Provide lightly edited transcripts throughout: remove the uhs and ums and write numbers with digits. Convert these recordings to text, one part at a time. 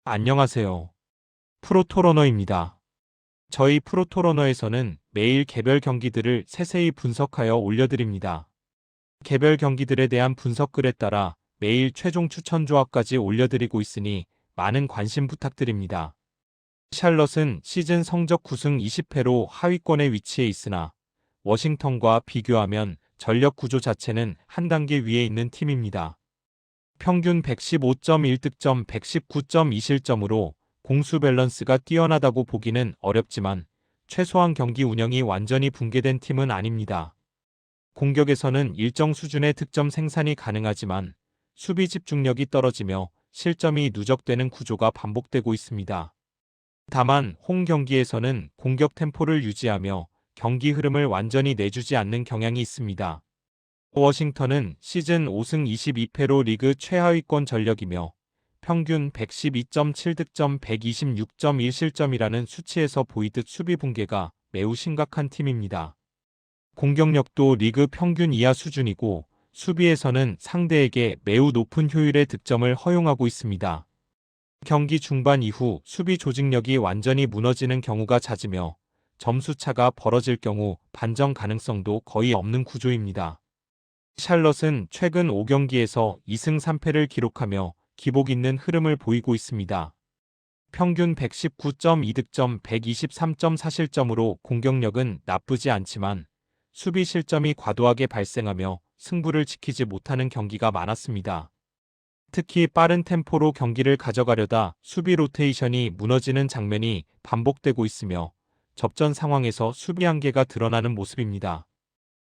안녕하세요. 프로토러너입니다. 저희 프로토러너에서는 매일 개별 경기들을 세세히 분석하여 올려드립니다. 개별 경기들에 대한 분석글에 따라 매일 최종 추천 조합까지 올려드리고 있으니 많은 관심 부탁드립니다. 샬럿은 시즌 성적 9승 20패로 하위권에 위치해 있으나 워싱턴과 비교하면 전력 구조 자체는 한 단계 위에 있는 팀입니다. 평균 115.1득점 119.2실점으로 공수 밸런스가 뛰어나다고 보기는 어렵지만 최소한 경기 운영이 완전히 붕괴된 팀은 아닙니다. 공격에서는 일정 수준의 득점 생산이 가능하지만 수비 집중력이 떨어지며 실점이 누적되는 구조가 반복되고 있습니다. 다만 홈 경기에서는 공격 템포를 유지하며 경기 흐름을 완전히 내주지 않는 경향이 있습니다. 워싱턴은 시즌 5승 22패로 리그 최하위권 전력이며 평균 112.7득점 126.1실점이라는 수치에서 보이듯 수비 붕괴가 매우 심각한 팀입니다. 공격력도 리그 평균 이하 수준이고 수비에서는 상대에게 매우 높은 효율의 득점을 허용하고 있습니다. 경기 중반 이후 수비 조직력이 완전히 무너지는 경우가 잦으며 점수차가 벌어질 경우 반전 가능성도 거의 없는 구조입니다. 샬럿은 최근 5경기에서 2승 3패를 기록하며 기복 있는 흐름을 보이고 있습니다. 평균 119.2득점 123.4실점으로 공격력은 나쁘지 않지만 수비 실점이 과도하게 발생하며 승부를 지키지 못하는 경기가 많았습니다. 특히 빠른 템포로 경기를 가져가려다 수비 로테이션이 무너지는 장면이 반복되고 있으며 접전 상황에서 수비 한계가 드러나는 모습입니다.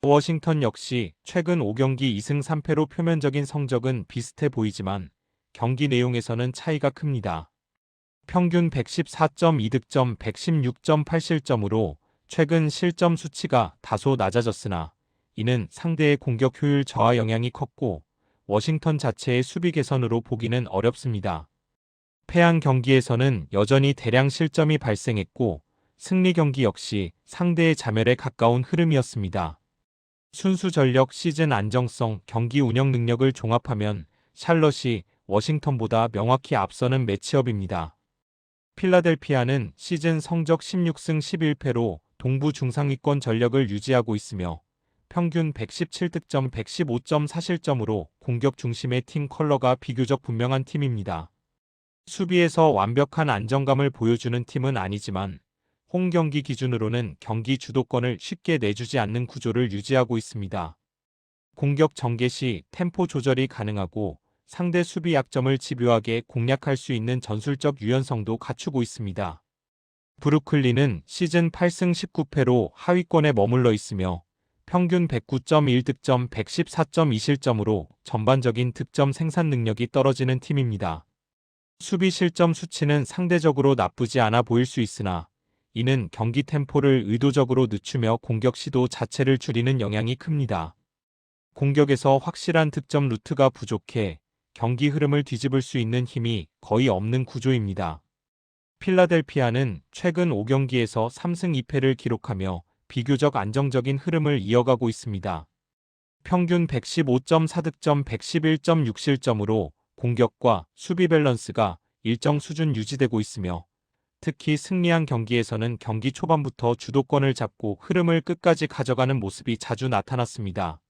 워싱턴 역시 최근 5경기 2승 3패로 표면적인 성적은 비슷해 보이지만 경기 내용에서는 차이가 큽니다. 평균 114.2득점 116.8실점으로 최근 실점 수치가 다소 낮아졌으나 이는 상대의 공격 효율 저하 영향이 컸고 워싱턴 자체의 수비 개선으로 보기는 어렵습니다. 패한 경기에서는 여전히 대량 실점이 발생했고 승리 경기 역시 상대의 자멸에 가까운 흐름이었습니다. 순수 전력 시즌 안정성 경기 운영 능력을 종합하면 샬럿이 워싱턴보다 명확히 앞서는 매치업입니다. 필라델피아는 시즌 성적 16승 11패로 동부 중상위권 전력을 유지하고 있으며 평균 117득점 115.4실점으로 공격 중심의 팀 컬러가 비교적 분명한 팀입니다. 수비에서 완벽한 안정감을 보여주는 팀은 아니지만 홈 경기 기준으로는 경기 주도권을 쉽게 내주지 않는 구조를 유지하고 있습니다. 공격 전개 시 템포 조절이 가능하고 상대 수비 약점을 집요하게 공략할 수 있는 전술적 유연성도 갖추고 있습니다. 브루클린은 시즌 8승 19패로 하위권에 머물러 있으며 평균 109.1득점 114.2실점으로 전반적인 득점 생산 능력이 떨어지는 팀입니다. 수비 실점 수치는 상대적으로 나쁘지 않아 보일 수 있으나 이는 경기 템포를 의도적으로 늦추며 공격 시도 자체를 줄이는 영향이 큽니다. 공격에서 확실한 득점 루트가 부족해 경기 흐름을 뒤집을 수 있는 힘이 거의 없는 구조입니다. 필라델피아는 최근 5경기에서 3승 2패를 기록하며 비교적 안정적인 흐름을 이어가고 있습니다. 평균 115.4득점 111.6실점으로 공격과 수비 밸런스가 일정 수준 유지되고 있으며 특히 승리한 경기에서는 경기 초반부터 주도권을 잡고 흐름을 끝까지 가져가는 모습이 자주 나타났습니다.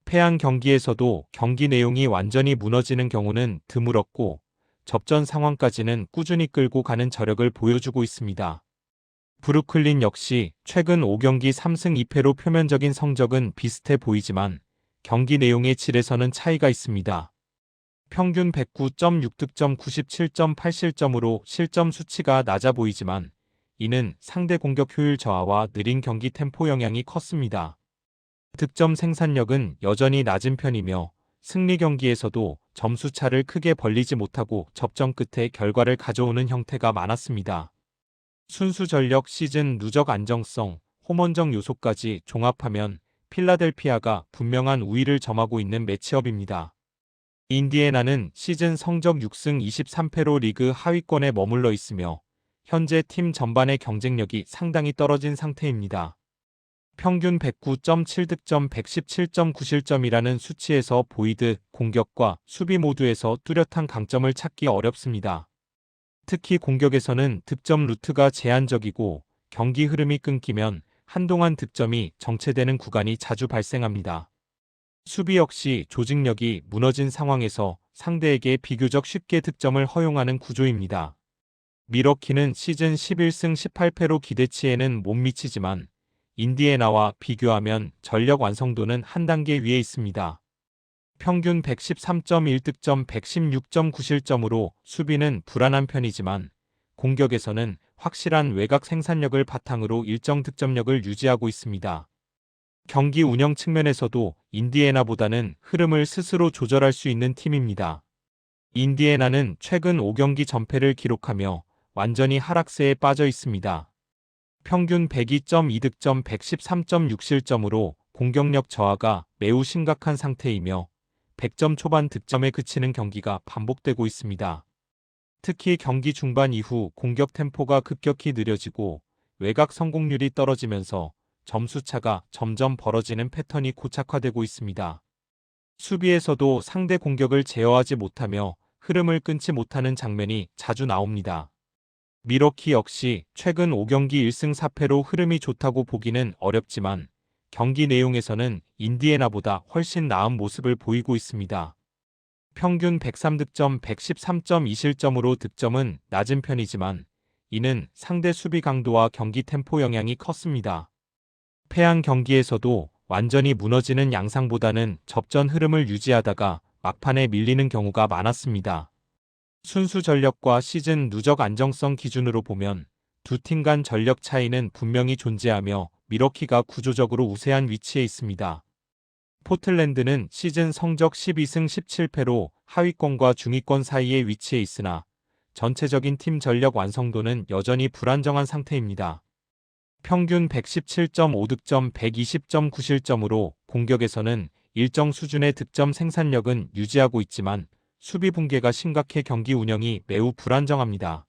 패한 경기에서도 경기 내용이 완전히 무너지는 경우는 드물었고 접전 상황까지는 꾸준히 끌고 가는 저력을 보여주고 있습니다. 브루클린 역시 최근 5경기 3승 2패로 표면적인 성적은 비슷해 보이지만 경기 내용의 질에서는 차이가 있습니다. 평균 109.6득점 97.8실점으로 실점 수치가 낮아 보이지만 이는 상대 공격 효율 저하와 느린 경기 템포 영향이 컸습니다. 득점 생산력은 여전히 낮은 편이며 승리 경기에서도 점수 차를 크게 벌리지 못하고 접전 끝에 결과를 가져오는 형태가 많았습니다. 순수 전력 시즌 누적 안정성, 홈원정 요소까지 종합하면 필라델피아가 분명한 우위를 점하고 있는 매치업입니다. 인디애나는 시즌 성적 6승 23패로 리그 하위권에 머물러 있으며 현재 팀 전반의 경쟁력이 상당히 떨어진 상태입니다. 평균 109.7득점 117.9실점이라는 수치에서 보이듯 공격과 수비 모두에서 뚜렷한 강점을 찾기 어렵습니다. 특히 공격에서는 득점 루트가 제한적이고 경기 흐름이 끊기면 한동안 득점이 정체되는 구간이 자주 발생합니다. 수비 역시 조직력이 무너진 상황에서 상대에게 비교적 쉽게 득점을 허용하는 구조입니다. 밀워키는 시즌 11승 18패로 기대치에는 못 미치지만 인디애나와 비교하면 전력 완성도는 한 단계 위에 있습니다. 평균 113.1득점 116.9실점으로 수비는 불안한 편이지만 공격에서는 확실한 외곽 생산력을 바탕으로 일정 득점력을 유지하고 있습니다. 경기 운영 측면에서도 인디애나보다는 흐름을 스스로 조절할 수 있는 팀입니다. 인디애나는 최근 5경기 전패를 기록하며 완전히 하락세에 빠져 있습니다. 평균 102.2득점 113.6실점으로 공격력 저하가 매우 심각한 상태이며 100점 초반 득점에 그치는 경기가 반복되고 있습니다. 특히 경기 중반 이후 공격 템포가 급격히 느려지고 외곽 성공률이 떨어지면서 점수차가 점점 벌어지는 패턴이 고착화되고 있습니다. 수비에서도 상대 공격을 제어하지 못하며 흐름을 끊지 못하는 장면이 자주 나옵니다. 밀워키 역시 최근 5경기 1승 4패로 흐름이 좋다고 보기는 어렵지만 경기 내용에서는 인디애나보다 훨씬 나은 모습을 보이고 있습니다. 평균 103득점 113.2실점으로 득점은 낮은 편이지만 이는 상대 수비 강도와 경기 템포 영향이 컸습니다. 패한 경기에서도 완전히 무너지는 양상보다는 접전 흐름을 유지하다가 막판에 밀리는 경우가 많았습니다. 순수 전력과 시즌 누적 안정성 기준으로 보면 두 팀 간 전력 차이는 분명히 존재하며 밀워키가 구조적으로 우세한 위치에 있습니다. 포틀랜드는 시즌 성적 12승 17패로 하위권과 중위권 사이에 위치해 있으나 전체적인 팀 전력 완성도는 여전히 불안정한 상태입니다. 평균 117.5득점 120.9실점으로 공격에서는 일정 수준의 득점 생산력은 유지하고 있지만 수비 붕괴가 심각해 경기 운영이 매우 불안정합니다.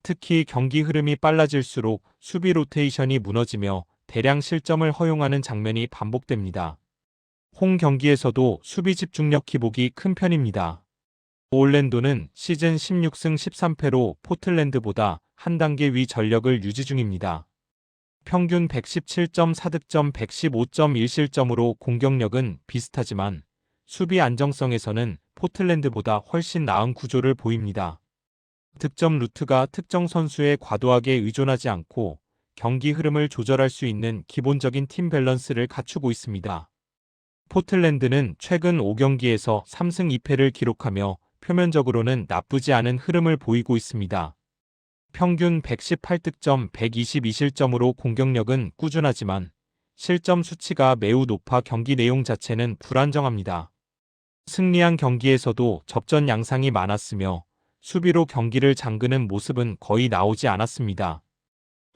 특히 경기 흐름이 빨라질수록 수비 로테이션이 무너지며 대량 실점을 허용하는 장면이 반복됩니다. 홈 경기에서도 수비 집중력 기복이 큰 편입니다. 올랜도는 시즌 16승 13패로 포틀랜드보다 한 단계 위 전력을 유지 중입니다. 평균 117.4득점 115.1실점으로 공격력은 비슷하지만 수비 안정성에서는 포틀랜드보다 훨씬 나은 구조를 보입니다. 득점 루트가 특정 선수에 과도하게 의존하지 않고 경기 흐름을 조절할 수 있는 기본적인 팀 밸런스를 갖추고 있습니다. 포틀랜드는 최근 5경기에서 3승 2패를 기록하며 표면적으로는 나쁘지 않은 흐름을 보이고 있습니다. 평균 118득점 122실점으로 공격력은 꾸준하지만 실점 수치가 매우 높아 경기 내용 자체는 불안정합니다. 승리한 경기에서도 접전 양상이 많았으며 수비로 경기를 잠그는 모습은 거의 나오지 않았습니다.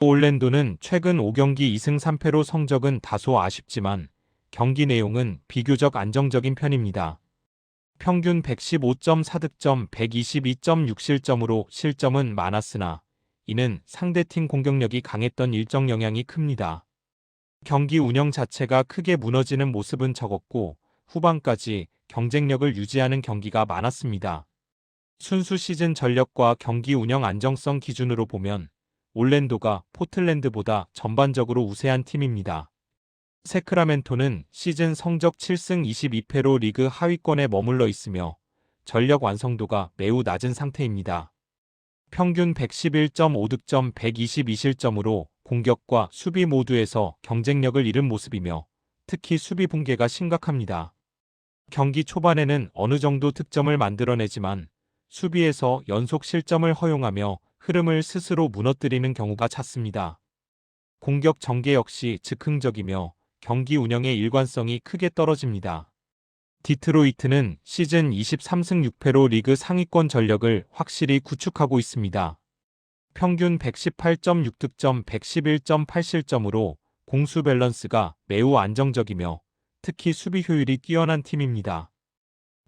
올랜도는 최근 5경기 2승 3패로 성적은 다소 아쉽지만 경기 내용은 비교적 안정적인 편입니다. 평균 115.4득점 122.6실점으로 실점은 많았으나 이는 상대팀 공격력이 강했던 일정 영향이 큽니다. 경기 운영 자체가 크게 무너지는 모습은 적었고 후반까지 경쟁력을 유지하는 경기가 많았습니다. 순수 시즌 전력과 경기 운영 안정성 기준으로 보면 올랜도가 포틀랜드보다 전반적으로 우세한 팀입니다. 세크라멘토는 시즌 성적 7승 22패로 리그 하위권에 머물러 있으며 전력 완성도가 매우 낮은 상태입니다. 평균 111.5득점 122실점으로 공격과 수비 모두에서 경쟁력을 잃은 모습이며 특히 수비 붕괴가 심각합니다. 경기 초반에는 어느 정도 득점을 만들어내지만 수비에서 연속 실점을 허용하며 흐름을 스스로 무너뜨리는 경우가 잦습니다. 공격 전개 역시 즉흥적이며 경기 운영의 일관성이 크게 떨어집니다. 디트로이트는 시즌 23승 6패로 리그 상위권 전력을 확실히 구축하고 있습니다. 평균 118.6득점 111.8실점으로 공수 밸런스가 매우 안정적이며 특히 수비 효율이 뛰어난 팀입니다.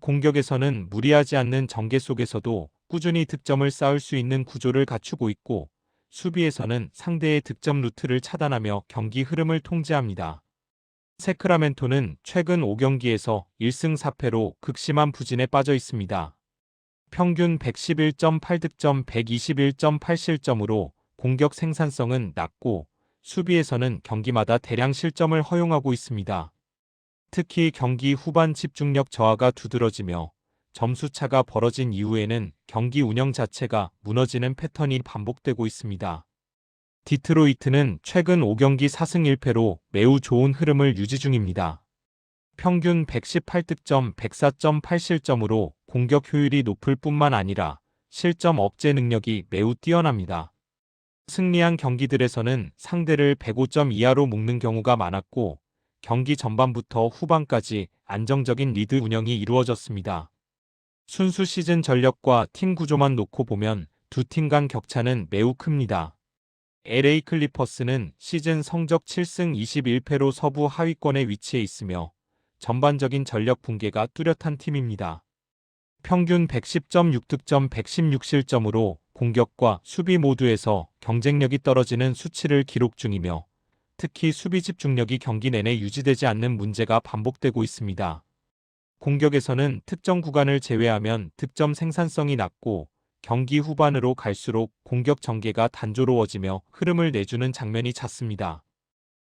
공격에서는 무리하지 않는 전개 속에서도 꾸준히 득점을 쌓을 수 있는 구조를 갖추고 있고 수비에서는 상대의 득점 루트를 차단하며 경기 흐름을 통제합니다. 세크라멘토는 최근 5경기에서 1승 4패로 극심한 부진에 빠져 있습니다. 평균 111.8득점, 121.8실점으로 공격 생산성은 낮고 수비에서는 경기마다 대량 실점을 허용하고 있습니다. 특히 경기 후반 집중력 저하가 두드러지며 점수차가 벌어진 이후에는 경기 운영 자체가 무너지는 패턴이 반복되고 있습니다. 디트로이트는 최근 5경기 4승 1패로 매우 좋은 흐름을 유지 중입니다. 평균 118득점, 104.8실점으로 공격 효율이 높을 뿐만 아니라 실점 억제 능력이 매우 뛰어납니다. 승리한 경기들에서는 상대를 105점 이하로 묶는 경우가 많았고 경기 전반부터 후반까지 안정적인 리드 운영이 이루어졌습니다. 순수 시즌 전력과 팀 구조만 놓고 보면 두 팀 간 격차는 매우 큽니다. LA 클리퍼스는 시즌 성적 7승 21패로 서부 하위권에 위치해 있으며 전반적인 전력 붕괴가 뚜렷한 팀입니다. 평균 110.6득점, 116실점으로 공격과 수비 모두에서 경쟁력이 떨어지는 수치를 기록 중이며 특히 수비 집중력이 경기 내내 유지되지 않는 문제가 반복되고 있습니다. 공격에서는 특정 구간을 제외하면 득점 생산성이 낮고 경기 후반으로 갈수록 공격 전개가 단조로워지며 흐름을 내주는 장면이 잦습니다.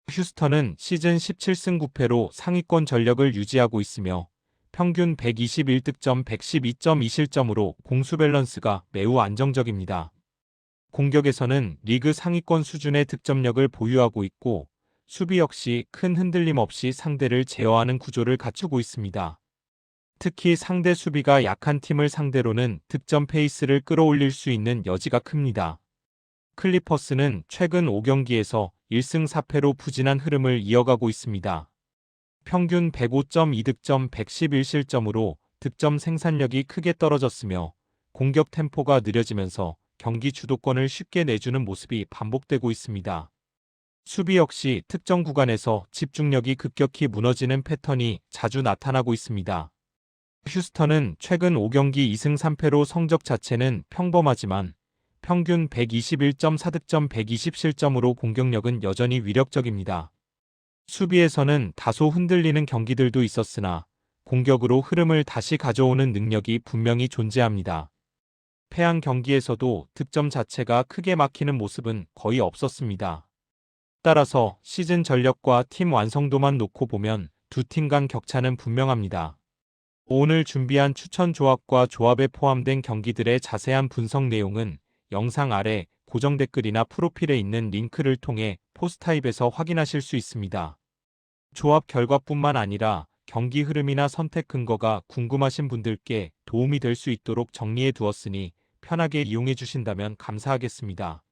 휴스턴은 시즌 17승 9패로 상위권 전력을 유지하고 있으며 평균 121득점, 112.2실점으로 공수 밸런스가 매우 안정적입니다. 공격에서는 리그 상위권 수준의 득점력을 보유하고 있고 수비 역시 큰 흔들림 없이 상대를 제어하는 구조를 갖추고 있습니다. 특히 상대 수비가 약한 팀을 상대로는 득점 페이스를 끌어올릴 수 있는 여지가 큽니다. 클리퍼스는 최근 5경기에서 1승 4패로 부진한 흐름을 이어가고 있습니다. 평균 105.2득점, 111실점으로 득점 생산력이 크게 떨어졌으며 공격 템포가 느려지면서 경기 주도권을 쉽게 내주는 모습이 반복되고 있습니다. 수비 역시 특정 구간에서 집중력이 급격히 무너지는 패턴이 자주 나타나고 있습니다. 휴스턴은 최근 5경기 2승 3패로 성적 자체는 평범하지만 평균 121.4득점, 120실점으로 공격력은 여전히 위력적입니다. 수비에서는 다소 흔들리는 경기들도 있었으나 공격으로 흐름을 다시 가져오는 능력이 분명히 존재합니다. 패한 경기에서도 득점 자체가 크게 막히는 모습은 거의 없었습니다. 따라서 시즌 전력과 팀 완성도만 놓고 보면 두 팀 간 격차는 분명합니다. 오늘 준비한 추천 조합과 조합에 포함된 경기들의 자세한 분석 내용은 영상 아래 고정 댓글이나 프로필에 있는 링크를 통해 포스타입에서 확인하실 수 있습니다. 조합 결과뿐만 아니라 경기 흐름이나 선택 근거가 궁금하신 분들께 도움이 될 수 있도록 정리해 두었으니 편하게 이용해 주신다면 감사하겠습니다.